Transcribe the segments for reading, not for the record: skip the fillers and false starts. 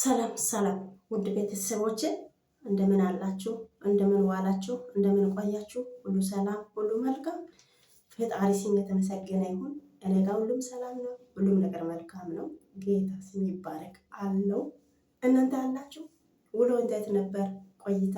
ሰላም ሰላም ውድ ቤተሰቦቼ እንደምን አላችሁ? እንደምን ዋላችሁ? እንደምን ቆያችሁ? ሁሉ ሰላም፣ ሁሉ መልካም። ፈጣሪ ስም የተመሰገነ ይሁን። እኔ ጋር ሁሉም ሰላም ነው። ሁሉም ነገር መልካም ነው። ጌታ ስም ይባረክ አለው። እናንተ አላችሁ? ውሎ እንዴት ነበር? ቆይታ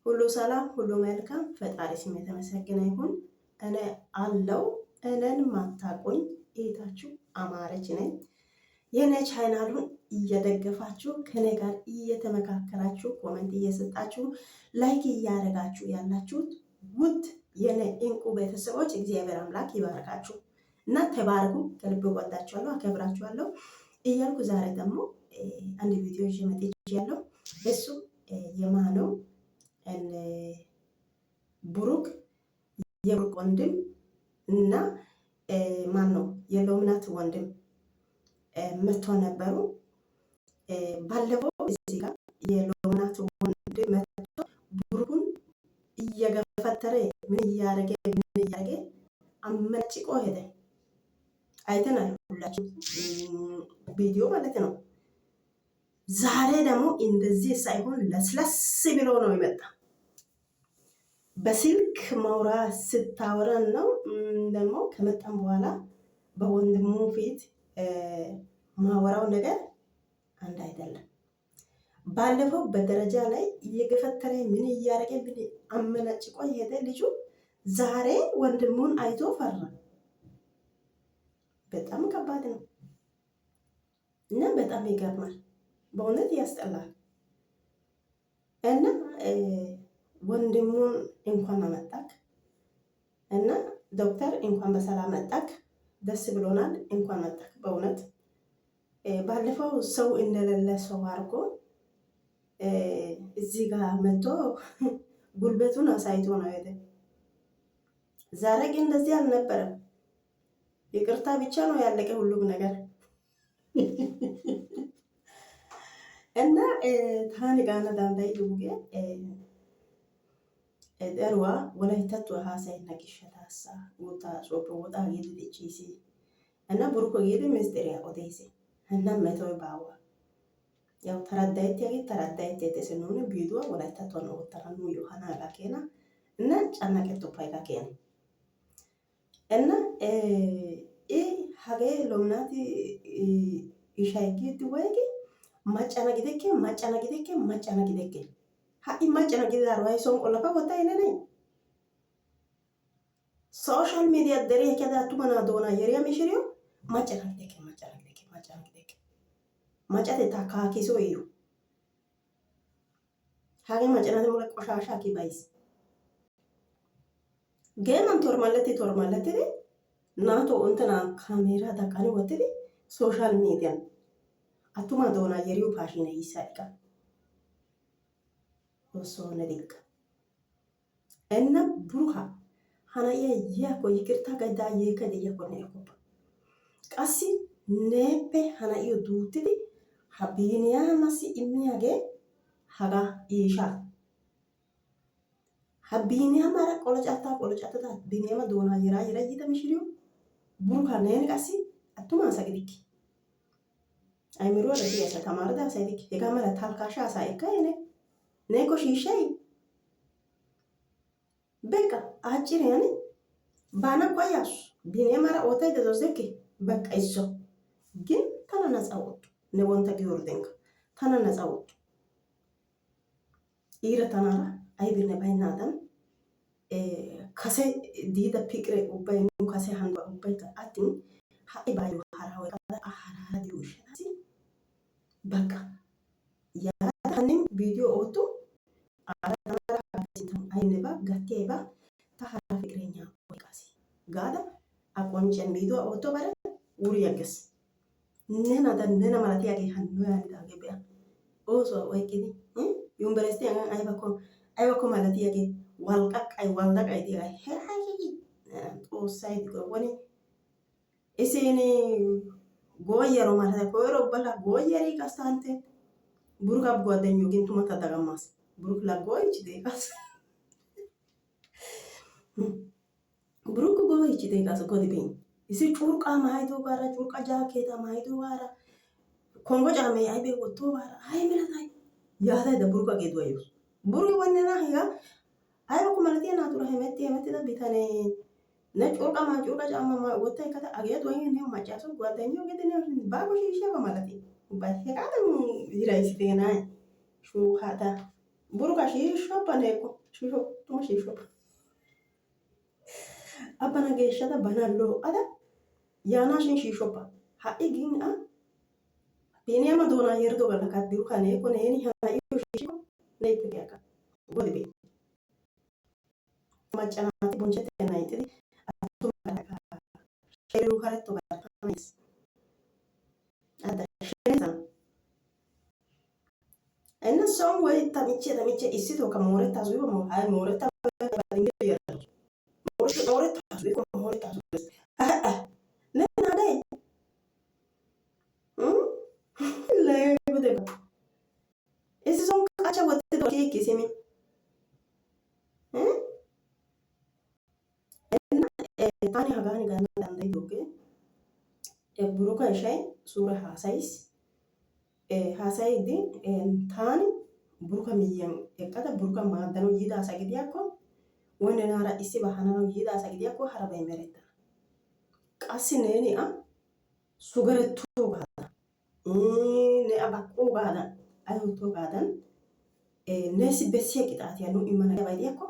ሁሉ ሰላም፣ ሁሉ መልካም። ፈጣሪ ስም የተመሰገነ ይሁን። እኔ አለው። እኔን ማታቆኝ እህታችሁ አማረች ነኝ። የኔ ቻናሉን እየደገፋችሁ ከኔ ጋር እየተመካከራችሁ ኮሜንት እየሰጣችሁ ላይክ እያደረጋችሁ ያላችሁት ውድ የኔ እንቁ ቤተሰቦች እግዚአብሔር አምላክ ይባርካችሁ እና ተባረኩ። ከልብ ወዳችኋለሁ፣ አከብራችኋለሁ እያልኩ ዛሬ ደግሞ አንድ ቪዲዮ ይዤ መጥቻለሁ። እሱ የማነው ብሩክ የብሩክ ወንድም እና ማን ነው የሎምናት ወንድም መጥቶ ነበሩ። ባለፈው እዚህ ጋር የሎምናት ወንድም መጥቶ ብሩክን እየገፈተረ ምን እያደረገ አመጭቆ ሄደ። አይተናል ሁላችን ቪዲዮ ማለት ነው። ዛሬ ደግሞ እንደዚህ ሳይሆን ለስለስ ብሎ ነው የመጣ። በስልክ ማውራት ስታወራን ነው ደግሞ ከመጣም በኋላ በወንድሙ ፊት ማወራው ነገር አንድ አይደለም። ባለፈው በደረጃ ላይ እየገፈተረ ምን እያደረገ ምን አመናጭቆ የሄደ ልጁ ዛሬ ወንድሙን አይቶ ፈራ። በጣም ከባድ ነው እና በጣም ይገርማል። በእውነት ያስጠላል። እና ወንድሙን እንኳን አመጣክ እና ዶክተር እንኳን በሰላም መጣክ፣ ደስ ብሎናል። እንኳን መጣክ በእውነት ባለፈው ሰው እንደሌለ ሰው አድርጎ እዚህ ጋር መጥቶ ጉልበቱን አሳይቶ ነው ሄደ። ዛሬ ግን እንደዚህ አልነበረም። ይቅርታ ብቻ ነው ያለቀ ሁሉም ነገር እና ታኒ ጋና ዳንዳይ ዱጌ ደርዋ ወላይታቱ ሀሳይ ነቅሸታሳ ወጣ ሶፖ ወጣ ይልልቺሲ እና ብሩኮ ይል ሚስጥሪያ ኦዴሲ እና መተው ባዋ ያው ተረዳይት የተሰኑን ቢዱዋ ወላይታቱ ነው ወጣራኑ ዮሐና ጋኬና እና ጫናቀቱ ፓይጋ ኬና እና ሀገ ሎምናቲ ኢሻይኪ ድወይኪ ማጫና ጊደኬ ሀይ ማጫና ጊዳር ዋይ ሶን ቆለፋ ወጣ ይነነ ሶሻል ሚዲያ ደሬ ከዳቱ ማና ዶና የሪያ ሚሽሪዮ ማጫና ጊደኬ ማጫቴ ታካኪሶ እዩ ሀገ ማጫና ደሞ ቆሻሻ ኪባይስ ገመን ቶርማለቴ ናቶ እንትና ካሜራ ዳቃኒ ወጥዲ ሶሻል ሚዲያ አቱማ ዶና የሪዮ ፓሽነ ይሳይቃ ወሶ ነዲቅ እና ብሩሃ ሀናየ ያኮ ይቅርታ ገዳየ ከደየ ኮነ ያኮባ ቀሲ ነፔ ሀናዩ ዱትዲ ሀቢኒያ ማሲ ኢሚያገ ሀጋ ኢሻ ሀቢኒያ ማራ ቆለጫታ ቢኒያማ ዶና ይራ ይተ ምሽሪዮ ብሩሃ ነን ቀሲ አቱማ ሰግዲክ አይምሮ ለዲያ ተማረዳ ሳይዲክ የጋመለ ታልካሻ ሳይካ የኔ ኔኮ ሺሻይ በቃ አጭር ያኔ ባና ቆያሽ ቢኒያማ ኦታይ ደዞዘኪ በቃ ይሶ ግን ተናናጻውት ነወንተ ጊዮርደንክ ተናናጻውት ኢረ ተናራ አይብነ ባይናዳን ከሰ ዲዳ ፒቅሬ ኡባይ ከሰ ሃንባ ኡባይ አቲን ሃይ ባዩ ሃራው አሃራ ዲውሽናሲ በቃ ያታንም ቪዲዮ ኦቶ አራራ አይነባ ጋቴባ ታሃራ ፍቅረኛ ወይቃሲ ጋዳ አቆንጨን ቪዲዮ ኦቶ ባረ ውሪ ያገስ ነና ማለት ያገ ሀኑ ያንዳ ገበያ ኦሶ ወይቂኒ ዩኒቨርሲቲ አይባኮ ማለት ያገ ዋልቃቃይ ዋልዳቃይ ዲጋ ሄሃይ ኦሳይ ወኒ እሴኒ ጎየሮ ማለት ኮይሮ በላ ጎየሪ ካስታንቴ ብሩክ አብ ጓደኞ ግን ቱማ ተደጋማስ ብሩክ ላጎይች ዴጋስ ብሩክ ጎይች ዴጋስ ጎዲቢን እሲ ጩርቃ ማይቶ ጋራ ጩርቃ ጃኬታ ማይቶ ጋራ kongo caame ay be wotto bara ay milatay yaata da burka geedu ayus burgi wannena higa ay ko malati na tura hemetti da bitane ne curqa ma curqa caama ma wotta kata ageedu ay ne macaso guadanyo gede ne bago shisha ba malati ba he kada hiraisitena shu hada burka shisho paneko shisho tuma shisho abana geeshshada banallo ada yaanashin shiishoppa ha'i gin a biniyama doona yerdo galla kaddiru kaneeko neeni ha'i shiisho neeppe geaka godi be macca naati bonchchettenna ixxidi attuma sheeru karetto gartamis ada shenezana enne son way tamiche issito ka mooretta suyo mo hay mooretta badingir yerdo mooretta suyo mooretta suyo ne nadai Legude. Esse son kacha wotte do kiki simi. Tani hagani gana dandai doge. Buruka shay sura hasais. Hasaidi tani buruka miyan ekada buruka maadano yida sagidiyako. Wone nara isi bahanano yida sagidiyako harabay meretta. Qassi neeni a sugarettu gada. Ne abakko gada. Ayotto gadan nesi bessiya qixaatiya nu immana gabaydiyakko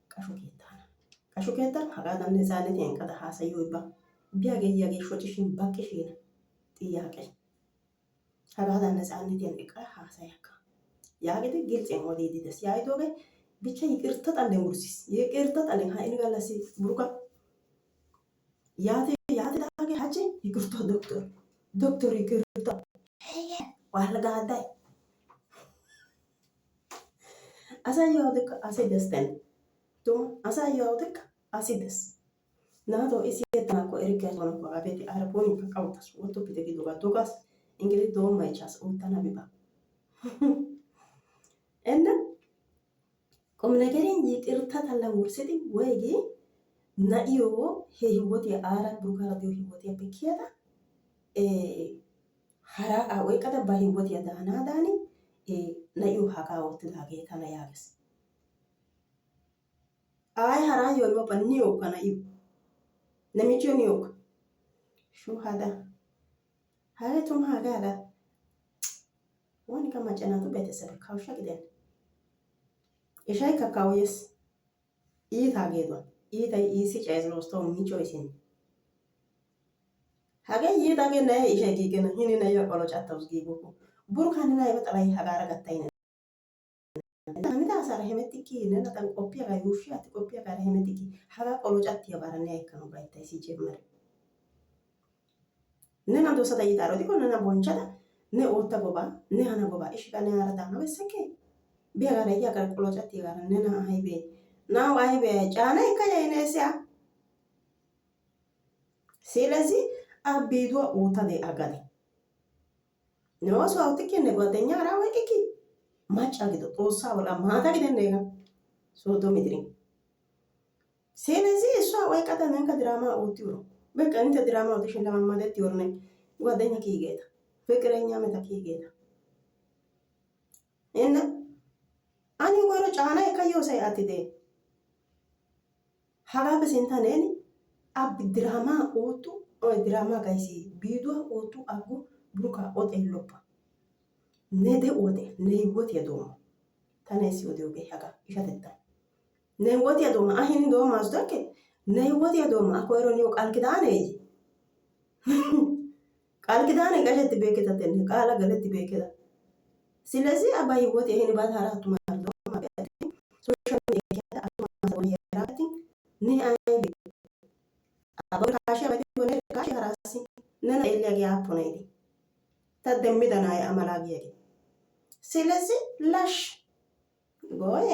qasho keettaana. Qasho keettan hagaadan nezaanetiyan qada haasayiyoy ba. Biyagee yiyagee shocishin baqqishin xiyaaqee. Hagaadan nezaanetiyan eqqada haasayakka. Yaagidi giltsiyan odiiddi des. Yaagidoogee bicha yiqirtta xallen wurssis. Yiqirtta xallen ha ini gallassi buruka yaatidaagee hachchi yiqirtta doktor. Doktor yiqirtta. Waalgaaday. Asayyo awudekka asi desttene. Tuma asayyo awudekka asi des. Naatoo isi yettanaakko erikke sonakko abeeti aeropoonikka qawuttasu wottoppite gidoogaa dogaas ingili doommaychaas oottana biba. Inne ቁም ነገርን ይቅርታ ታላም ውርስidi ወይጊ ናኢዮ ህይወት አራ ዱካራ ዲዮ ህይወት ያበኪያታ ሀራ ወይ ቀደ በህይወት ያዳና ዳኒ ናኢዮ ሀጋ ወትዳጌ ታና ያገስ አይ ሀራ yono banniyo kana ibu namicho niyo shu hada hare tum haga hada wani kama cenatu ቤተሰብ ካውሻ ግደን እሻይ ካካውየስ ኢታጌዷ ኢታይ ኢሲ ጨዝሎስቶ ሚቾይሲን ሀገ ይዳጌ ናይ እሻይ ጊገና ሂኒ ናይ ቆሎጫታውስ ጊጎኩ ቡርካን ናይ በጠላይ ሀጋራ ገታይነ namida asara hemetiki nena tan koppiya ga yushi ati koppiya ga hemetiki haga qolocatti yabarane ikkano baytay si jemmare nena dosata yidaro diko nena bonchada ne otta goba ne hana goba ishika ne ara dana beseke biya gara ya gara qolocatti gara nena aybe now aybe ጫና ይከያ ይነሲያ ስለዚህ አቢዶ ኦታደ አጋደ ነው ሰው አውጥቂ ne ጓደኛ ara ወቂቂ macha gido xoossa wala maata gidenneega soodo midiri ስለዚህ እሷ ወይቀተ ነንከ ድራማ ኦቲሮ በቃ እንተ ድራማ ኦቲሽን ለማማደት ይወርነ ጓደኛ ኪጌታ ፍቅረኛ መታ ኪጌታ እና አኒ ጎሮ ጫና ይከዮ ሳይ አትዴ ሀጋ በሴንታኔን አብ ድራማ ኦቱ ድራማ ጋይሲ ቢዶ ኦቱ አጉ ቡሩካ ኦቴሎፓ nede ode nei woti adoma tanesi ode oge haga ishatetta nei woti adoma ahini do masdake nei woti adoma akoero niyo qalkidane yi qalkidane gajetti beketa tenne qala galetti beketa silezi abayi woti ahini batara atuma do magati social media atuma so yerati ni aybe abal kashi abati wone kashi harasi nena eliagi aponedi tademmidana ay amalagi ስለዚህ ላሽ ጎዬ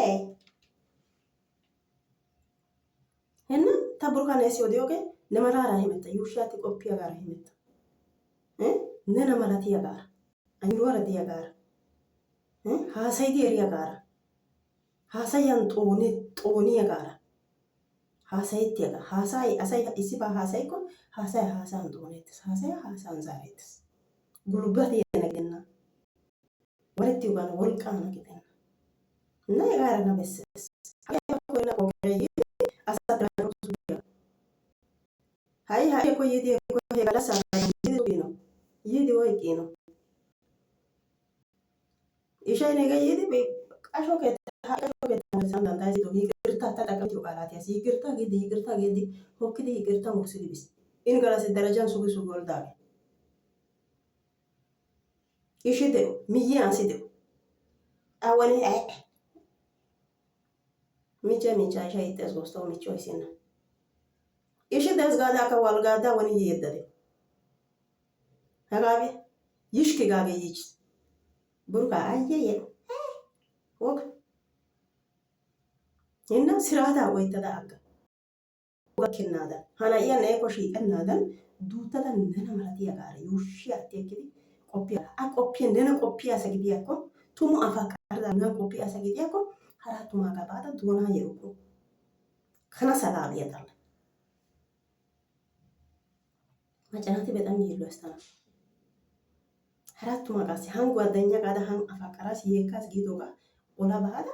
እና ታብሩካን ያሲወዲዮገ ነመራራ ሂመታ ዩሻቲ ቆፒያ ጋር ሂመታ ነነ መላቲያ ጋር አንዱራ ዲያ ጋር ሃሳይዲ ኤሪያ ጋር ሃሳያን ጦኒያ ጋር ሃሳይቲያ ጋር ሃሳይ አሳይ ኢሲባ ሃሳይኮ ሃሳይ ሃሳን ጦኔትስ ሃሳይ ሃሳን ዛሬትስ gulbate negena walitti uban wolqaana gidena na egara na besses haya ko na ko asatra suya hay ko yidi ko hegala sa yidi bino yidi way kino isha nega yidi be asho ke sana tazi do higirta ta daga tu alati asi higirta gidi hokidi higirta mursidi bis in gala se darajan sugi sugol dabe ishi de miyi ansi de awani micha isha ites gosto micho isina ishi des gada ka wal gada wani yedade hagabi yishki gage yich burka ayye wok inna sirata waytada akka wakinada hana iya ne ko shi annadan dutada nana marati agara yushi atekidi kopia a kopia nana kopia sagidi yakko tumu afaka arda nana kopia sagidi yakko haratu maga bada dona yeruko kana salabi yatal macanati በጣም ይሏስታና haratu magasi han ጓደኛ ጋዳ han afakaras yekas gido ga ola bada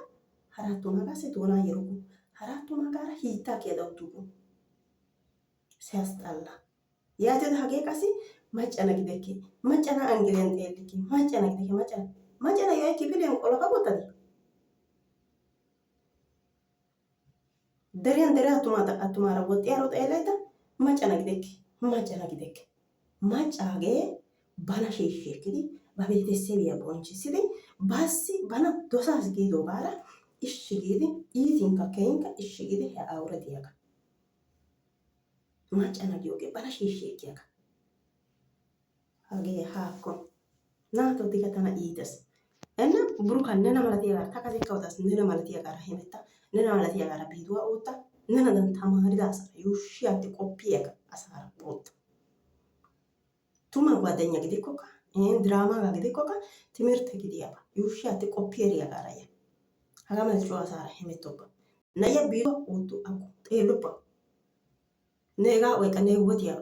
haratu magasi dona yeruko haratu magara hita kedawtuko siያስጠላ ያጀት ሀጌ ቀሲ ማጨና ግደኪ ማጨና አንግሪያን ጤልኪ ማጨና ግደኪ ማጨና ያይ ኪብሌን ቆለፋ ወጣዲ ደሪያን ደሪያ አቱማራ ወጥ ያሮ ጤላይታ ማጨና ግደኪ ማጫጌ ባና ሼሽክዲ ባቤተሰብ ያቦንቺ ባሲ ባና ዶሳስ ጊዶ ባራ እሽጊዲ ኢቲንካ ከይንካ እሽጊዲ አውረድ ያጋ ማጨና ጊዮጌ ባና ሼሽክ ያጋ hage hakko nato digatana ides enna buruka nena malati agar takasi kautas nena malati agar hemetta nena malati agar bidua ota nena dan tamarida asara yushi ati koppiega asara bot tuma ጓደኛ gidikoka drama ga gidikoka timirte gidiyaba yushi ati koppieri agara ya hagama jo asara hemettoba naya bido otu aku telopa nega weka ne wotia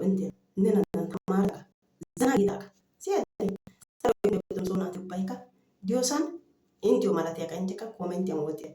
ente nena dan tamarida zana gidaka siete sabe que me zona tu paika diosan intio malatia ka intika comment yang wote